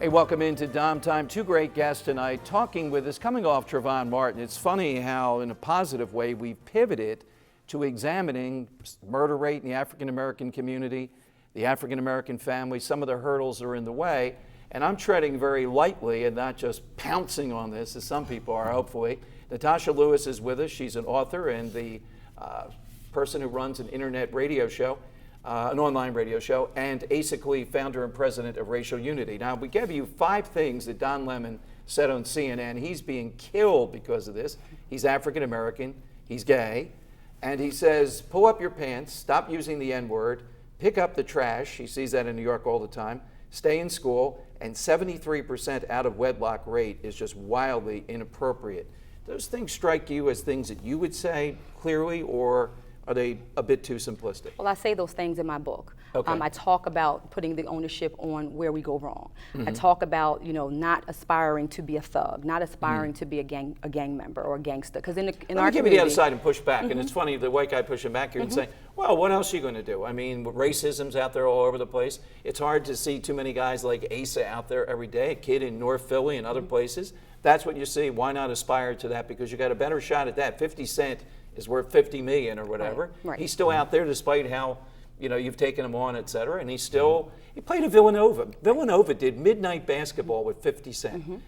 Hey, welcome into DomTime. Two great guests tonight talking with us, coming off Trayvon Martin. It's funny how, in a positive way, we've pivoted to examining murder rate in the African-American community, the African-American family. Some of the hurdles are in the way, and I'm treading very lightly and not just pouncing on this, as some people are, hopefully. Natasha Lewis is with us. She's an author and the person who runs an internet radio show. An online radio show, and Asa Khalif, founder and president of Racial Unity. Now, we gave you 5 things that Don Lemon said on CNN. He's being killed because of this. He's African American, he's gay, and he says, pull up your pants, stop using the N-word, pick up the trash, he sees that in New York all the time, stay in school, and 73% out of wedlock rate is just wildly inappropriate. Those things strike you as things that you would say clearly, or are they a bit too simplistic? Well, I say those things in my book. Okay. I talk about putting the ownership on where we go wrong. I talk about, not aspiring to be a thug, not aspiring to be a gang member or a gangster. Because in our Let me give you the other side and push back. And it's funny, the white guy pushing back here and saying, well, what else are you going to do? I mean, racism's out there all over the place. It's hard to see too many guys like Asa out there every day, a kid in North Philly and other places. That's what you see. Why not aspire to that? Because you got a better shot at that. 50 Cent is worth 50 million or whatever. Right. He's still out there despite how, you've taken him on, et cetera, and he played at Villanova. Villanova did midnight basketball with 50 Cent.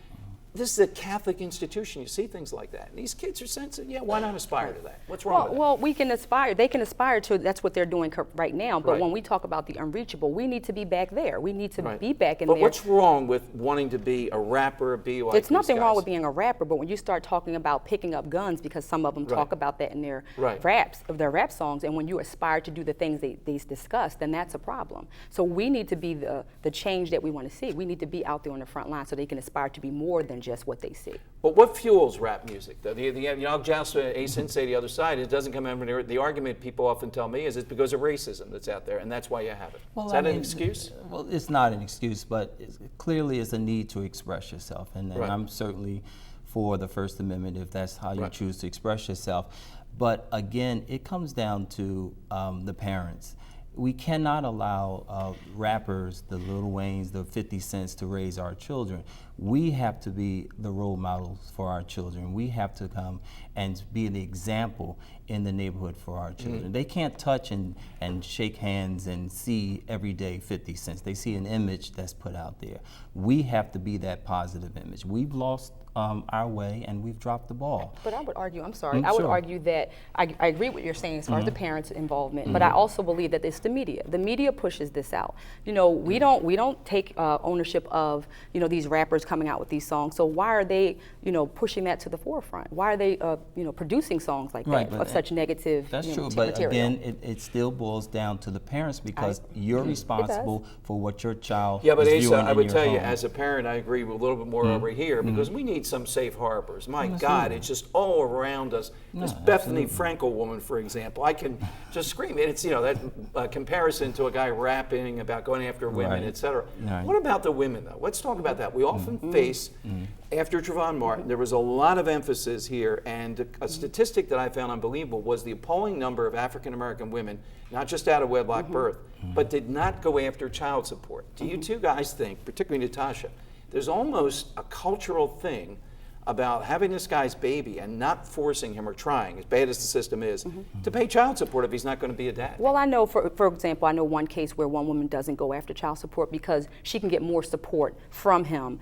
This is a Catholic institution. You see things like that. And these kids are sensitive. Yeah, why not aspire to that? What's wrong with that? Well, we can aspire. They can aspire to, that's what they're doing right now. But when we talk about the unreachable, we need to be back there. We need to be back in there. But what's wrong with wanting to be a rapper, be like There's nothing these wrong guys? with being a rapper, but when you start talking about picking up guns, because some of them talk about that in their their rap songs, and when you aspire to do the things they discuss, then that's a problem. So we need to be the change that we want to see. We need to be out there on the front line so they can aspire to be more than just what they see. But what fuels rap music, though? I'll joust Ace and say the other side. It doesn't come over. The argument people often tell me is it's because of racism that's out there, and that's why you have it. Well, is that an excuse? Well, it's not an excuse, but clearly it's a need to express yourself, and I'm certainly for the First Amendment if that's how you choose to express yourself. But again, it comes down to the parents. We cannot allow rappers, the Lil Waynes, the 50 Cents to raise our children. We have to be the role models for our children. We have to come and be the example in the neighborhood for our children. They can't touch and shake hands and see every day 50 Cents. They see an image that's put out there. We have to be that positive image. We've lost our way and we've dropped the ball. But I would argue, I would argue that I agree with what you're saying as far as the parents' involvement, but I also believe that it's the media. The media pushes this out. We don't take ownership of these rappers coming out with these songs. So why are they pushing that to the forefront? Why are they producing songs like that of such negative That's true, material? but again, it still boils down to the parents because you're responsible for what your child but is Asa, viewing I would in tell your you, home. as a parent, I agree with a little bit more over here because we need some safe harbors. My God, it's just all around us. This Bethany Frankel woman, for example, I can just scream. It's that comparison to a guy rapping about going after women, et cetera. What about the women, though? Let's talk about that. We often face, after Trayvon Martin, there was a lot of emphasis here, and a statistic that I found unbelievable was the appalling number of African-American women, not just out of wedlock birth, but did not go after child support. Do you two guys think, particularly Natasha, there's almost a cultural thing about having this guy's baby and not forcing him or trying, as bad as the system is, to pay child support if he's not going to be a dad? Well, I know, for example, I know one case where one woman doesn't go after child support because she can get more support from him,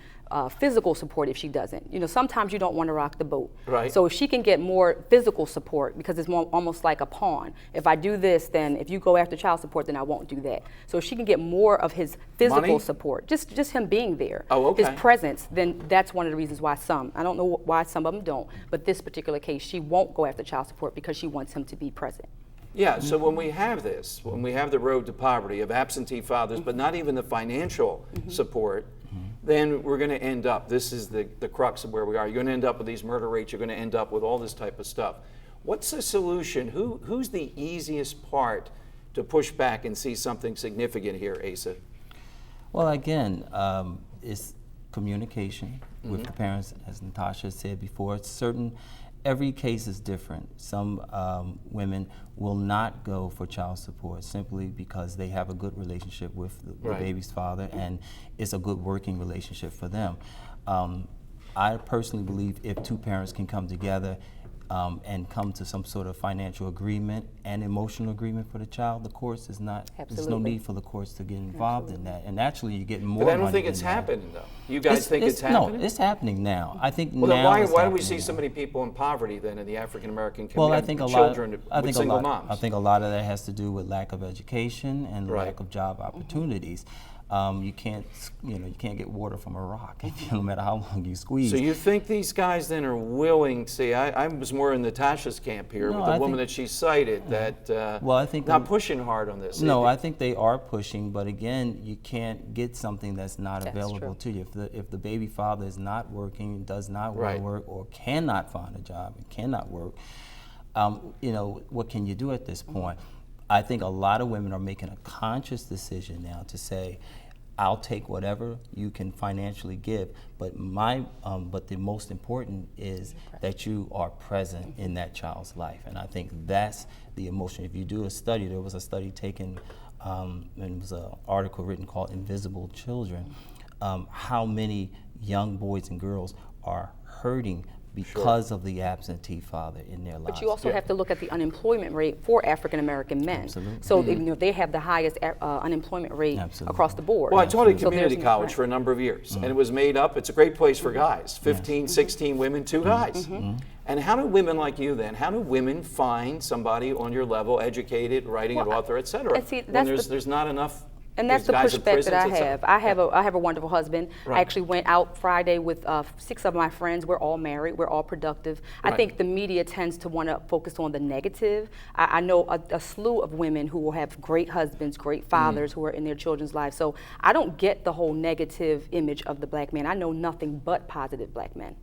physical support if she doesn't. Sometimes you don't want to rock the boat. Right. So if she can get more physical support because it's almost like a pawn. If I do this, then if you go after child support, then I won't do that. So if she can get more of his physical support, just him being there, his presence, then that's one of the reasons why I don't know why some of them don't, but this particular case, she won't go after child support because she wants him to be present. Yeah, so when we have this, when we have the road to poverty of absentee fathers, but not even the financial support, then we're going to end up, this is the crux of where we are, you're going to end up with these murder rates, you're going to end up with all this type of stuff. What's the solution? Who's the easiest part to push back and see something significant here, Asa? Well, again, it's communication with the parents, as Natasha said before. It's certain every case is different. Some women will not go for child support simply because they have a good relationship with the baby's father, and it's a good working relationship for them. I personally believe if two parents can come together and come to some sort of financial agreement and emotional agreement for the child, the courts is not, there's no need for the courts to get involved in that. And actually you're getting more But I don't money think it's than that. happening though. You guys think it's happening? No, it's happening now. I think well, now then why it's do we happening see now. so many people in poverty then in the African American community? Well, I think children with single moms. I think a lot of that has to do with lack of education and lack of job opportunities. You can't get water from a rock, no matter how long you squeeze. So you think these guys then are willing? See, I was more in Natasha's camp here with the woman that she cited that. Well, I think not pushing hard on this. No, I think they are pushing, but again, you can't get something that's not available to you. If the baby father is not working, does not want to work, or cannot find a job and cannot work, what can you do at this point? I think a lot of women are making a conscious decision now to say, I'll take whatever you can financially give, but but the most important is that you are present in that child's life, and I think that's the emotion. If you do a study, there was a study taken, and it was an article written called "Invisible Children," how many young boys and girls are hurting because of the absentee father in their lives. But you also have to look at the unemployment rate for African American men. Absolutely. So they have the highest unemployment rate across the board. Well, I taught at community college for a number of years, and it was made up. It's a great place for guys. 15, 16 women, 2 guys. And how do women like you then? How do women find somebody on your level, educated, writing an author, et cetera, when there's not enough? And that's the pushback that I have. I have a wonderful husband. I actually went out Friday with 6 of my friends. We're all married. We're all productive. I think the media tends to want to focus on the negative. I know a slew of women who will have great husbands, great fathers who are in their children's lives. So I don't get the whole negative image of the black man. I know nothing but positive black men.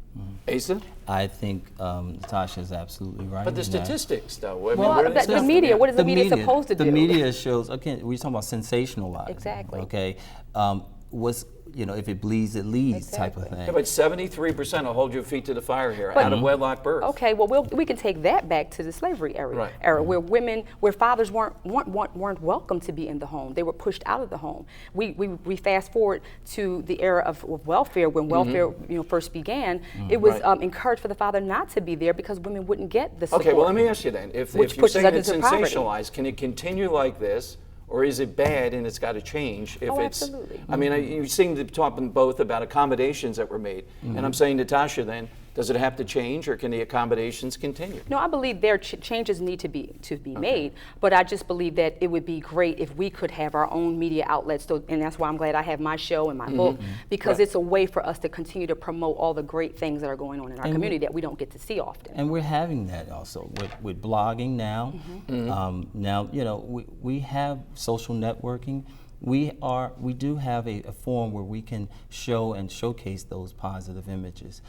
Asa? I think Natasha is absolutely right. But the statistics, though. The media, what is the media supposed to do? The media shows, okay, we're talking about sensationalizing. Exactly. Okay. If it bleeds, it leads type of thing. Yeah, but 73% will hold your feet to the fire here, out of wedlock birth. Okay, well, we can take that back to the slavery era, where fathers weren't welcome to be in the home. They were pushed out of the home. We fast forward to the era of welfare, when welfare first began. It was encouraged for the father not to be there because women wouldn't get the support. Okay, well, let me ask you then, if you're saying it's sensationalized, can it continue like this? Or is it bad and it's got to change? If it's, absolutely. I mean, you seem to be talking both about accommodations that were made. And I'm saying, Natasha, then, does it have to change or can the accommodations continue? No, I believe there changes need to be made, but I just believe that it would be great if we could have our own media outlets, and that's why I'm glad I have my show and my book, because it's a way for us to continue to promote all the great things that are going on in our community that we don't get to see often. And we're having that also with blogging now. Now, we have social networking. We do have a forum where we can show and showcase those positive images.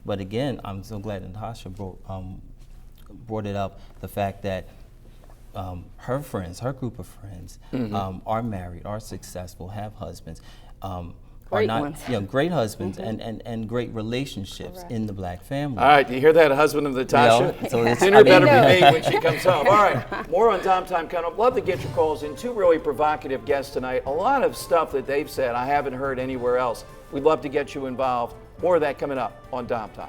But again, I'm so glad Natasha brought it up, the fact that her friends, her group of friends, are married, are successful, have husbands, great ones. Great husbands and great relationships in the black family. All right, you hear that, husband of Natasha? Dinner better be made when she comes home. All right, more on DomTime coming up. Love to get your calls in. 2 really provocative guests tonight. A lot of stuff that they've said I haven't heard anywhere else. We'd love to get you involved. More of that coming up on DomTime.